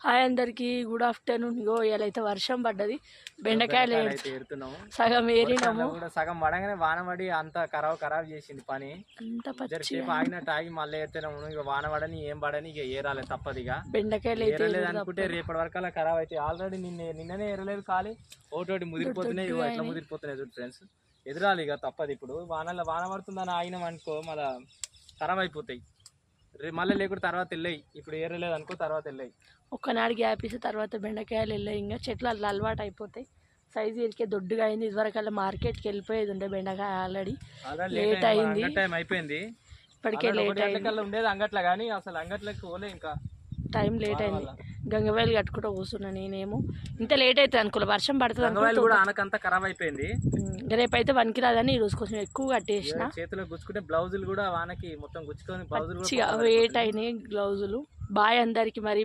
Hi అందరికి good afternoon. ఇగో ఇవాళైతే వర్షం పడ్డది, బెండకాయలు ఏరుతున్నాము. సగం ఏరినాము. సగం పడగానే వాన పడి అంత ఖరాబ్ చేసింది పని. అంత సేపు ఆగినట్టు ఆగి మళ్ళీ ఏరుతున్నాము. ఇక వాన పడని ఏం పడని ఇక ఏరాలి తప్పదు. ఇక బెండకాయలు ఏరలేదు అనుకుంటే రేపటి వరకు అలా ఖరాబ్ అయితే ఆల్రెడీ నిన్ననే ఏరలేదు. ఖాళీ ఒకటి ముదిరిపోతున్నాయి. ఎట్లా ముదిరిపోతున్నాయి చూడు ఫ్రెండ్స్. ఎదురాలి ఇక తప్పదు. ఇప్పుడు వాన పడుతుందని ఆగినాం అనుకో మళ్ళీ ఖరాబ్ అయిపోతాయి. మళ్ళీ లేకుండా తర్వాత వెళ్ళాయి. ఇప్పుడు ఏరలేదు అనుకో తర్వాత వెళ్ళాయి. ఒక్కనాడు గ్యాప్ ఇస్తే తర్వాత బెండకాయలు వెళ్ళాయి. ఇంకా చెట్లు అట్లా అలవాటు అయిపోతాయి. సైజు ఇరికే దొడ్డుగా అయింది. ఇదివరకల్లా మార్కెట్కి వెళ్ళిపోయేది ఉండే బెండకాయ. ఆల్రెడీ లేట్ అయింది, టైం అయిపోయింది. ఇప్పటికే లేట్ అయింది. ఉండేది అంగట్లో కానీ అసలు అంగట్లోకి పోలే. ఇంకా టైం లేట్ అయింది. గంగవాయలు కట్టుకుంటూ కూర్చున్నా. నేనేమో ఇంత లేట్ అవుతుంది అనుకో, వర్షం పడుతుంది కూడా ఆనకంతా ఖరాబ్ అయిపోయింది. రేపైతే వనికి రాదని ఈ రోజు కొంచెం ఎక్కువ కట్టేసిన. చేతిలో గుచ్చుకుంటే బ్లౌజులు కూడా వానకి మొత్తం గుచ్చుకొని వెయిట్ అయినాయి గ్లౌజులు. బాయ్ అందరికి మరి.